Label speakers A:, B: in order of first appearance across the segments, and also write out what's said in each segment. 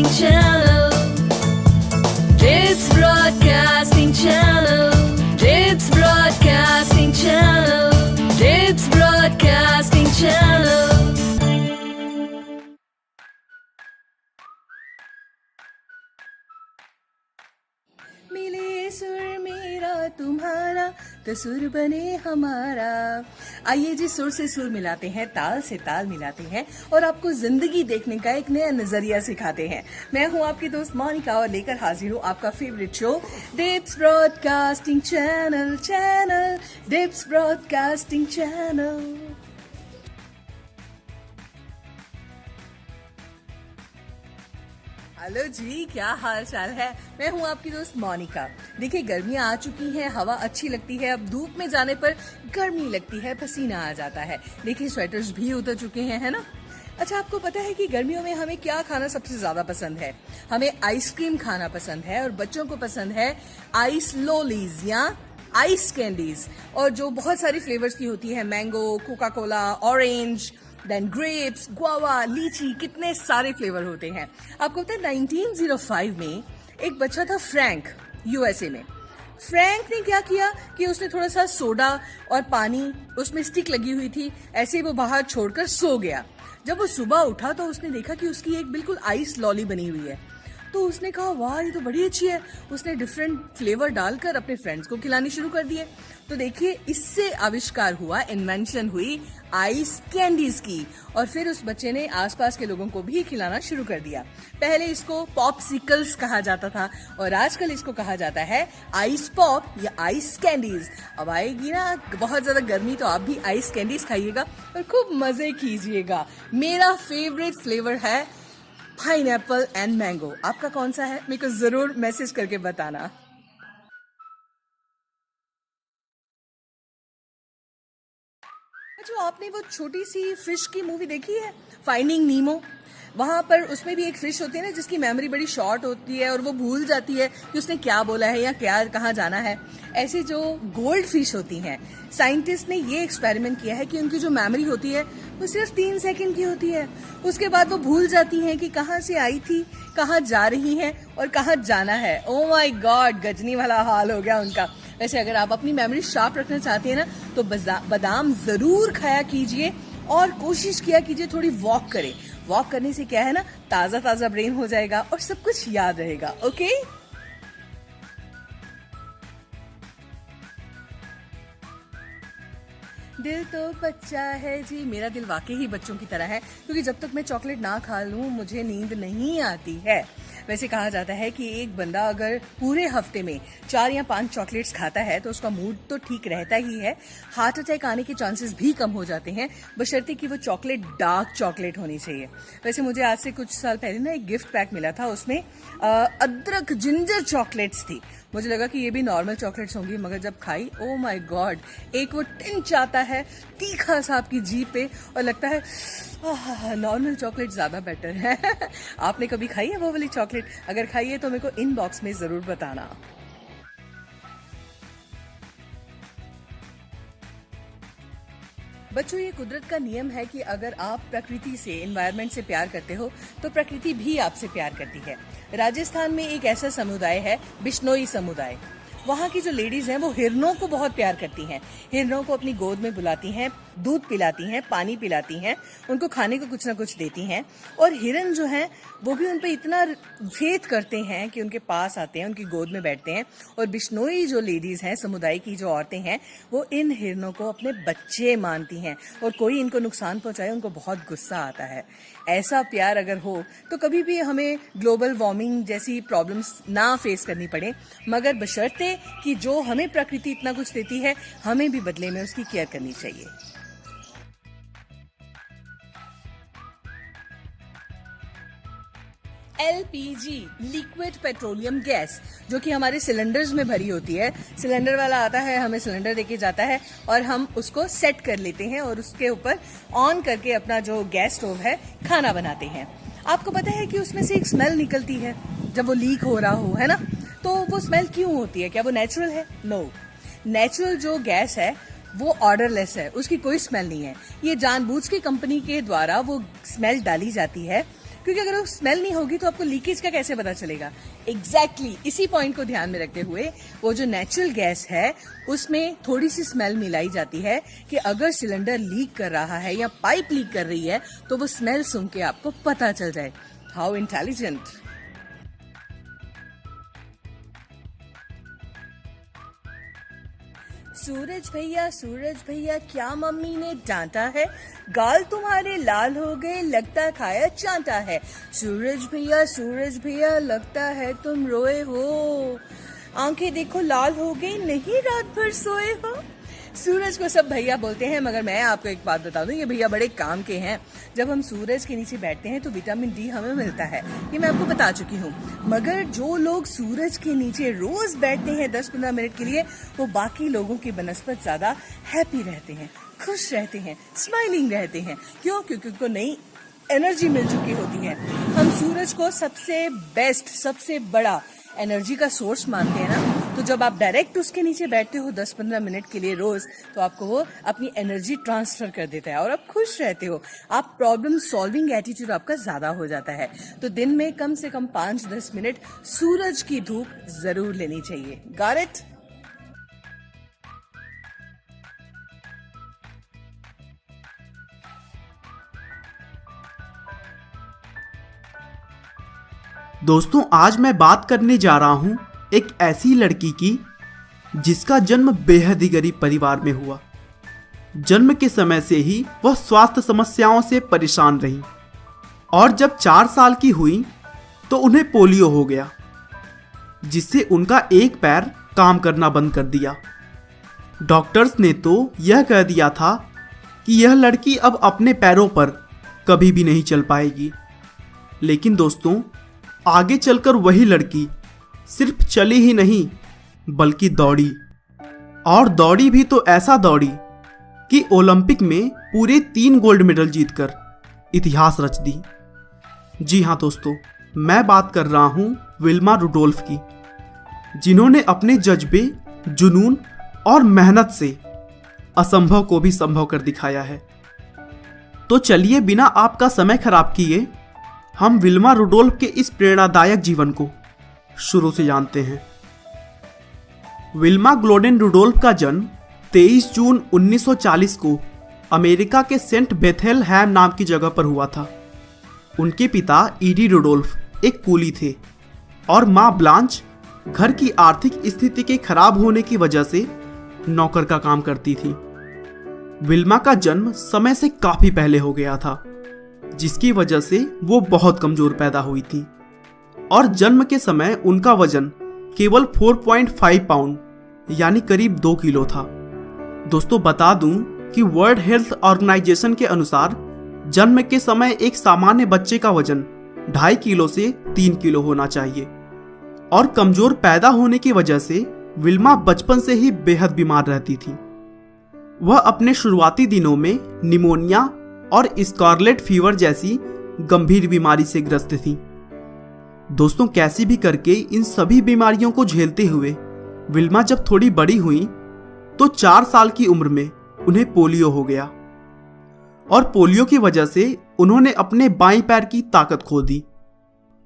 A: Channel. It's Broadcasting Channel. It's Broadcasting Channel. It's Broadcasting Channel.
B: मिले सुर मेरा तुम्हारा तो सुर बने हमारा। आइए जी, सुर से सुर मिलाते हैं, ताल से ताल मिलाते हैं और आपको जिंदगी देखने का एक नया नजरिया सिखाते हैं। मैं हूं आपकी दोस्त मोनिका और लेकर हाजिर हूं आपका favourite show Dips Broadcasting Channel Dips Broadcasting Channel. Hello ji, क्या हाल चाल है। मैं हूं आपकी दोस्त मोनिका। देखिए, गर्मियां आ चुकी हैं, हवा अच्छी लगती है। अब धूप में जाने पर गर्मी लगती है, पसीना आ जाता है। देखिए, स्वेटर्स भी उतर चुके हैं, है ना। अच्छा, आपको पता है कि गर्मियों में हमें क्या खाना सबसे ज्यादा पसंद है? हमें आइसक्रीम खाना पसंद है और बच्चों को पसंद है आइस लोलीज या आइस कैंडीज, और जो बहुत सारी फ्लेवर्स की होती है, mango, coca cola, orange, then grapes, guava, lychee, कितने सारे फ्लेवर होते हैं। आपको पता है 1905 में एक बच्चा था फ्रैंक, यूएसए में। फ्रैंक ने क्या किया कि उसने थोड़ा सा सोडा और पानी, उसमें स्टिक लगी हुई थी, ऐसे ही वो बाहर छोड़कर सो गया। जब वो सुबह उठा तो उसने देखा कि उसकी एक बिल्कुल आइस लॉली बनी हुई है। तो उसने कहा, वाह, ये तो बड़ी अच्छी है। उसने डिफरेंट फ्लेवर डालकर अपने फ्रेंड्स को खिलानी शुरू कर दिए। तो देखिए, इससे आविष्कार हुआ, इन्वेंशन हुई आइस कैंडीज की। और फिर उस बच्चे ने आसपास के लोगों को भी खिलाना शुरू कर दिया। पहले इसको पॉपसिकल्स कहा जाता था और आजकल इसको कहा जाता है आइस पॉप या आइस कैंडीज। अब आएगी ना बहुत ज्यादा गर्मी, तो आप भी आइस कैंडीज खाइएगा और खूब मजे कीजिएगा। मेरा फेवरेट फ्लेवर है पाइनएप्पल एंड मैंगो। आपका कौन सा है? मेरे को जरूर मैसेज करके बताना। जो आपने वो छोटी सी फिश की मूवी देखी है, फाइंडिंग नीमो, वहां पर उसमें भी एक फिश होती है ना जिसकी मेमोरी बड़ी शॉर्ट होती है और वो भूल जाती है कि उसने क्या बोला है या क्या कहाँ जाना है। ऐसी जो गोल्ड फिश होती हैं, साइंटिस्ट ने ये एक्सपेरिमेंट किया है कि उनकी जो मेमोरी होती है वो सिर्फ 3 सेकंड की होती है। उसके बाद वो भूल जाती हैं कि कहाँ से आई थी, कहाँ जा रही हैं और कहाँ जाना है। ओ माय गॉड, गजनी वाला हाल हो गया उनका। वैसे अगर आप अपनी मेमोरी शार्प रखना चाहते हैं ना, तो बादाम जरूर खाया कीजिए और कोशिश किया कीजिए थोड़ी वॉक करें। वॉक करने से क्या है ना, ताजा ताजा ब्रेन हो जाएगा और सब कुछ याद रहेगा। ओके, दिल तो बच्चा है जी। मेरा दिल वाकई ही बच्चों की तरह है, क्योंकि जब तक मैं चॉकलेट ना खा लूं मुझे नींद नहीं आती है। वैसे कहा जाता है कि एक बंदा अगर पूरे हफ्ते में 4 या 5 चॉकलेट्स खाता है तो उसका मूड तो ठीक रहता ही है, हार्ट अटैक आने के चांसेस भी कम हो जाते हैं, बशर्ते कि वो चॉकलेट डार्क चॉकलेट होनी चाहिए। वैसे मुझे आज से कुछ साल पहले ना एक गिफ्ट पैक मिला था, उसमें अदरक जिंजर चॉकलेट्स थी। मुझे लगा कि ये भी नॉर्मल चॉकलेट्स होंगी, मगर जब खाई, ओ माय गॉड, एक वो टिंच आता है तीखा सा आपकी जीभ पे और लगता है नॉर्मल चॉकलेट ज्यादा बेटर है। आपने कभी खाई है वो वाली चॉकलेट? अगर खाई है तो मेरे को इनबॉक्स में जरूर बताना। बच्चों, ये कुदरत का नियम है कि अगर आप प्रकृति से, एनवायरनमेंट से प्यार करते हो तो प्रकृति भी आपसे प्यार करती है। राजस्थान में एक ऐसा समुदाय है, बिश्नोई समुदाय। वहाँ की जो लेडीज हैं वो हिरणों को बहुत प्यार करती हैं। हिरणों को अपनी गोद में बुलाती हैं, दूध पिलाती हैं, पानी पिलाती हैं, उनको खाने को कुछ ना कुछ देती हैं। और हिरण जो हैं वो भी उन पे इतना फेथ करते हैं कि उनके पास आते हैं, उनकी गोद में बैठते हैं। और बिश्नोई जो लेडीज हैं, समुदाय की जो औरतें हैं, वो इन हिरणों को अपने बच्चे मानती हैं और कोई इनको नुकसान पहुंचाए उनको बहुत गुस्सा आता है। ऐसा प्यार अगर हो तो कभी भी हमें ग्लोबल वार्मिंग जैसी प्रॉब्लम्स ना फेस करनी पड़े, मगर बशर्ते कि जो हमें प्रकृति इतना कुछ देती है, हमें भी बदले में उसकी केयर करनी चाहिए। LPG, लिक्विड पेट्रोलियम गैस, जो कि हमारे सिलेंडर्स में भरी होती है। सिलेंडर वाला आता है, हमें सिलेंडर देके जाता है और हम उसको सेट कर लेते हैं और उसके ऊपर ऑन करके अपना जो गैस स्टोव है खाना बनाते हैं। आपको पता है कि उसमें से एक स्मेल निकलती है जब वो लीक हो रहा हो, है ना। तो वो स्मेल क्यों होती है? क्या वो नेचुरल है? नो। नेचुरल जो गैस है वो ऑर्डरलेस है, उसकी कोई स्मेल नहीं है। ये जानबूझ के कंपनी के द्वारा वो स्मेल डाली जाती है क्योंकि अगर वो स्मेल नहीं होगी तो आपको लीकेज का कैसे पता चलेगा। एग्जैक्टली इसी पॉइंट को ध्यान में रखते हुए वो जो नेचुरल गैस है उसमें थोड़ी सी स्मेल मिलाई जाती है कि अगर सिलेंडर लीक कर रहा है या पाइप लीक कर रही है तो वो स्मेल सुन के आपको पता चल जाए। How intelligent. सूरज भैया क्या मम्मी ने डांटा है, गाल तुम्हारे लाल हो गए लगता खाया चांटा है। सूरज भैया लगता है तुम रोए हो, आंखें देखो लाल हो गई नहीं रात भर सोए हो। सूरज को सब भैया बोलते हैं, मगर मैं आपको एक बात बता दूं, ये भैया बड़े काम के हैं। जब हम सूरज के नीचे बैठते हैं तो विटामिन डी हमें मिलता है, ये मैं आपको बता चुकी हूँ। मगर जो लोग सूरज के नीचे रोज बैठते हैं 10-15 मिनट के लिए, वो बाकी लोगों की बनस्पत ज्यादा हैप्पी रहते हैं, खुश रहते हैं, स्माइलिंग रहते हैं। क्यों? क्योंकि उनको नई एनर्जी मिल चुकी होती है। हम सूरज को सबसे बेस्ट, सबसे बड़ा एनर्जी का सोर्स मानते हैं ना, तो जब आप डायरेक्ट उसके नीचे बैठते हो 10-15 मिनट के लिए रोज, तो आपको वो अपनी एनर्जी ट्रांसफर कर देता है और आप खुश रहते हो। आप प्रॉब्लम सॉल्विंग एटीट्यूड आपका ज्यादा हो जाता है। तो दिन में कम से कम 5-10 मिनट सूरज की धूप जरूर लेनी चाहिए। Got it?
C: दोस्तों, आज मैं बात करने जा रहा हूं एक ऐसी लड़की की जिसका जन्म बेहद ही गरीब परिवार में हुआ। जन्म के समय से ही वह स्वास्थ्य समस्याओं से परेशान रही और जब 4 साल की हुई तो उन्हें पोलियो हो गया, जिससे उनका एक पैर काम करना बंद कर दिया। डॉक्टर्स ने तो यह कह दिया था कि यह लड़की अब अपने पैरों पर कभी भी नहीं चल पाएगी। लेकिन दोस्तों, आगे चलकर वही लड़की सिर्फ चली ही नहीं बल्कि दौड़ी, और दौड़ी भी तो ऐसा दौड़ी कि ओलंपिक में पूरे 3 गोल्ड मेडल जीतकर इतिहास रच दी। जी हाँ दोस्तों, मैं बात कर रहा हूं विल्मा रुडोल्फ की, जिन्होंने अपने जज्बे, जुनून और मेहनत से असंभव को भी संभव कर दिखाया है। तो चलिए बिना आपका समय खराब किए हम विल्मा रुडोल्फ के इस प्रेरणादायक जीवन को शुरू से जानते हैं। विल्मा ग्लोडेन रुडोल्फ का जन्म 23 जून 1940 को अमेरिका के सेंट बेथेलहैम नाम की जगह पर हुआ था। उनके पिता ईडी रुडोल्फ एक कूली थे और मां ब्लांच घर की आर्थिक स्थिति के खराब होने की वजह से नौकर का काम करती थी। विल्मा का जन्म समय से काफी पहले हो गया था, जिसकी वजह से वो बहुत कमजोर पैदा हुई थी और जन्म के समय उनका वजन केवल 4.5 पाउंड यानी करीब 2 किलो था। दोस्तों, बता दूं कि वर्ल्ड हेल्थ ऑर्गेनाइजेशन के अनुसार जन्म के समय एक सामान्य बच्चे का वजन 2.5 किलो से 3 किलो होना चाहिए और कमजोर पैदा होने की वजह से विल्मा बचपन से ही बेहद बीमार रहती थी। वह अपने शुरुआती दिनों में निमोनिया और स्कारलेट फीवर जैसी गंभीर बीमारी से ग्रस्त थी। दोस्तों, कैसी भी करके इन सभी बीमारियों को झेलते हुए विल्मा जब थोड़ी बड़ी हुई तो 4 साल की उम्र में उन्हें पोलियो हो गया और पोलियो की वजह से उन्होंने अपने बाएं पैर की ताकत खो दी,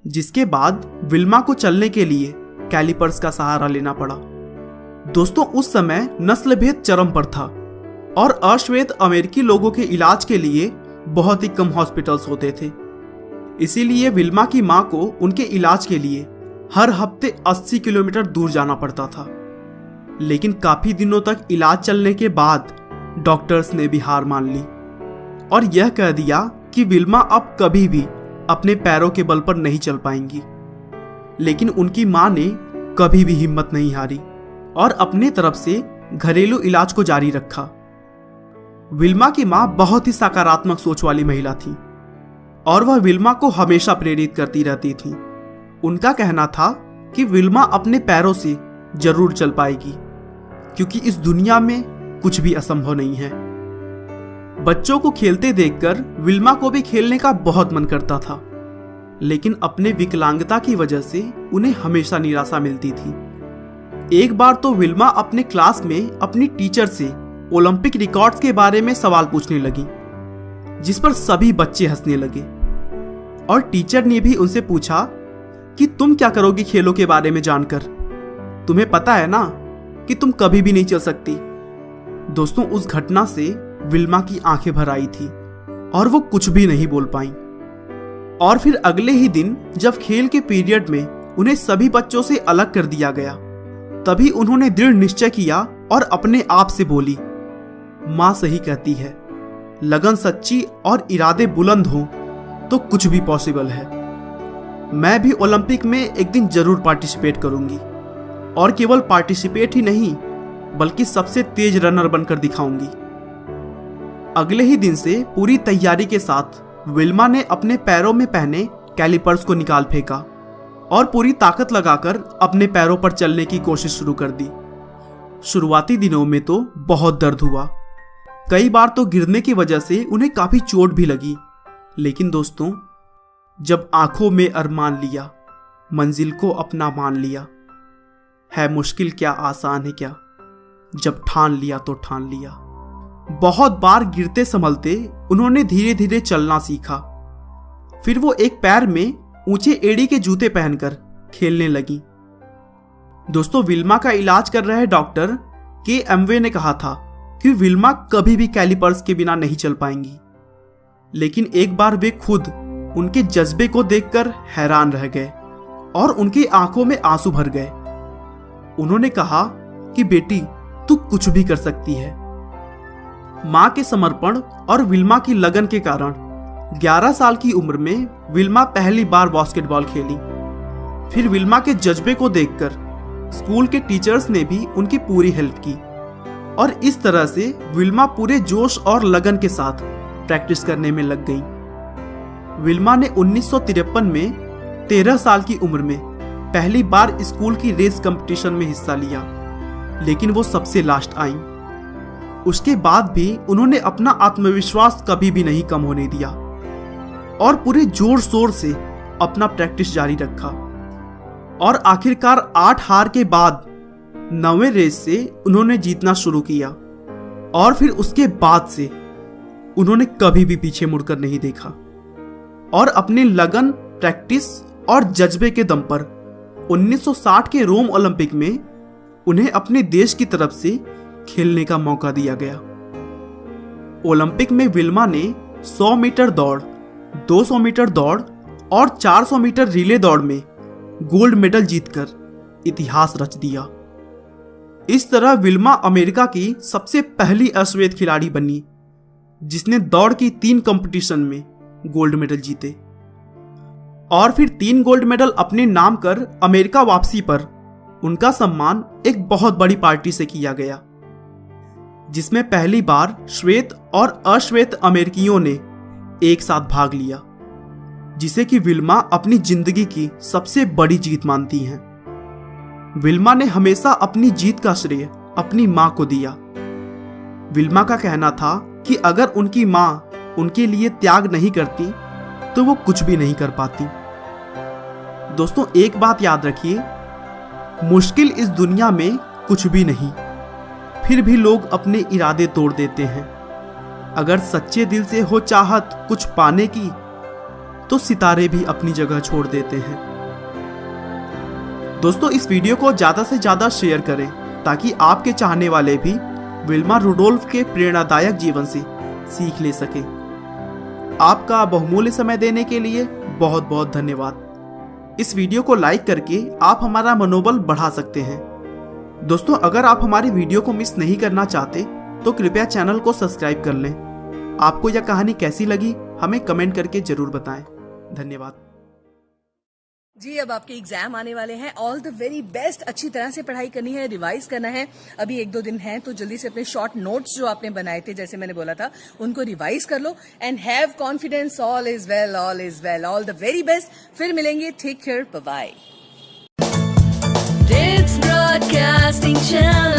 C: जिसके बाद विल्मा को चलने के लिए कैलिपर्स का सहारा लेना पड़ा। दोस्तों, उस समय नस्ल भेद चरम पर था और अश्वेत अमेरिकी लोगों के इलाज के लिए बहुत ही कम हॉस्पिटल्स होते थे। इसीलिए विल्मा की मां को उनके इलाज के लिए हर हफ्ते 80 किलोमीटर दूर जाना पड़ता था। लेकिन काफी दिनों तक इलाज चलने के बाद डॉक्टर्स ने भी हार मान ली और यह कह दिया कि विल्मा अब कभी भी अपने पैरों के बल पर नहीं चल पाएंगी। लेकिन उनकी मां ने कभी भी हिम्मत नहीं हारी और अपने तरफ से घरेलू इलाज को जारी रखा। विल्मा की मां बहुत ही सकारात्मक सोच वाली महिला थी और वह विल्मा को हमेशा प्रेरित करती रहती थी। उनका कहना था कि विल्मा अपने पैरों से जरूर चल पाएगी, क्योंकि इस दुनिया में कुछ भी असंभव नहीं है। बच्चों को खेलते देखकर विल्मा को भी खेलने का बहुत मन करता था, लेकिन अपने विकलांगता की वजह से उन्हें हमेशा निराशा मिलती थी। एक बार तो विल्मा अपने क्लास में अपनी टीचर से ओलंपिक रिकॉर्ड्स के बारे में सवाल पूछने लगी, जिस पर सभी बच्चे हंसने लगे और टीचर ने भी उनसे पूछा कि तुम क्या करोगी खेलों के बारे में जानकर, तुम्हें पता है ना कि तुम कभी भी नहीं चल सकती। दोस्तों, उस घटना से विल्मा की आंखें भर आई थी और वो कुछ भी नहीं बोल पाई। और फिर अगले ही दिन जब खेल के पीरियड में उन्हें सभी बच्चों से अलग कर दिया गया, तभी उन्होंने दृढ़ निश्चय किया और अपने आप से बोली, माँ सही कहती है, लगन सच्ची और इरादे बुलंद हो तो कुछ भी पॉसिबल है। मैं भी ओलंपिक में एक दिन जरूर पार्टिसिपेट करूंगी, और केवल पार्टिसिपेट ही नहीं बल्कि सबसे तेज रनर बनकर दिखाऊंगी। अगले ही दिन से पूरी तैयारी के साथ विल्मा ने अपने पैरों में पहने कैलिपर्स को निकाल फेंका और पूरी ताकत लगाकर अपने पैरों पर चलने की कोशिश शुरू कर दी। शुरुआती दिनों में तो बहुत दर्द हुआ, कई बार तो गिरने की वजह से उन्हें काफी चोट भी लगी। लेकिन दोस्तों, जब आंखों में अरमान लिया, मंजिल को अपना मान लिया, है मुश्किल क्या आसान है क्या, जब ठान लिया तो ठान लिया। बहुत बार गिरते संभलते उन्होंने धीरे धीरे चलना सीखा। फिर वो एक पैर में ऊंचे एड़ी के जूते पहनकर खेलने लगी। दोस्तों, विल्मा का इलाज कर रहे डॉक्टर के एमवे ने कहा था कि विल्मा कभी भी कैलिपर्स के बिना नहीं चल पाएंगी। लेकिन एक बार वे खुद उनके जज्बे को देखकर हैरान रह गए और उनकी आंखों में आंसू भर गए। उन्होंने कहा कि बेटी, तू कुछ भी कर सकती है। मां के समर्पण और विल्मा की लगन के कारण 11 साल की उम्र में विल्मा पहली बार बास्केटबॉल खेली। फिर विल्मा के जज्बे को देखकर स्कूल के टीचर्स ने भी उनकी पूरी हेल्प की और इस तरह से विल्मा पूरे जोश और लगन के साथ प्रैक्टिस करने में लग गई। विल्मा ने 1953 में 13 साल की उम्र में पहली बार स्कूल की रेस कंपटीशन में हिस्सा लिया, लेकिन वो सबसे लास्ट आई। उसके बाद भी उन्होंने अपना आत्मविश्वास कभी भी नहीं कम होने दिया और पूरे जोर शोर से अपना प्रैक्टिस जारी रखा। और आखिरकार 8 हार के बाद 9वें रेस से उन्होंने जीतना शुरू किया और फिर उसके बाद से उन्होंने कभी भी पीछे मुड़कर नहीं देखा और अपनी लगन, प्रैक्टिस और जज्बे के दम पर 1960 के रोम ओलंपिक में उन्हें अपने देश की तरफ से खेलने का मौका दिया गया। ओलंपिक में विल्मा ने 100 मीटर दौड़, 200 मीटर दौड़ और 400 मीटर रिले दौड़ में गोल्ड मेडल जीतकर इतिहास रच दिया। इस तरह विल्मा अमेरिका की सबसे पहली अश्वेत खिलाड़ी बनी जिसने दौड़ की 3 कंपटीशन में गोल्ड मेडल जीते। और फिर 3 गोल्ड मेडल अपने नाम कर अमेरिका वापसी पर उनका सम्मान एक बहुत बड़ी पार्टी से किया गया, जिसमें पहली बार श्वेत और अश्वेत अमेरिकियों ने एक साथ भाग लिया, जिसे कि विल्मा अपनी जिंदगी की सबसे बड़ी जीत मानती हैं। विल्मा ने हमेशा अपनी जीत का श्रेय अपनी मां को दिया। विल्मा का कहना था कि अगर उनकी मां उनके लिए त्याग नहीं करती तो वो कुछ भी नहीं कर पाती। दोस्तों, एक बात याद रखिए, मुश्किल इस दुनिया में कुछ भी नहीं, फिर भी लोग अपने इरादे तोड़ देते हैं। अगर सच्चे दिल से हो चाहत कुछ पाने की तो सितारे भी अपनी जगह छोड़ देते हैं। दोस्तों, इस वीडियो को ज्यादा से ज्यादा शेयर करें ताकि आपके चाहने वाले भी विल्मा रुडोल्फ के प्रेरणादायक जीवन से सीख ले सके। आपका बहुमूल्य समय देने के लिए बहुत बहुत धन्यवाद। इस वीडियो को लाइक करके आप हमारा मनोबल बढ़ा सकते हैं। दोस्तों, अगर आप हमारी वीडियो को मिस नहीं करना चाहते तो कृपया चैनल को सब्सक्राइब कर लें। आपको यह कहानी कैसी लगी हमें कमेंट करके जरूर बताएं। धन्यवाद
B: जी। अब आपके एग्जाम आने वाले हैं, ऑल द वेरी बेस्ट। अच्छी तरह से पढ़ाई करनी है, रिवाइज करना है। अभी 1-2 दिन हैं तो जल्दी से अपने शॉर्ट नोट्स जो आपने बनाए थे, जैसे मैंने बोला था, उनको रिवाइज कर लो and have confidence. All is well, all is well, all the very best. फिर मिलेंगे, take care, bye bye.
A: It's Broadcasting Channel.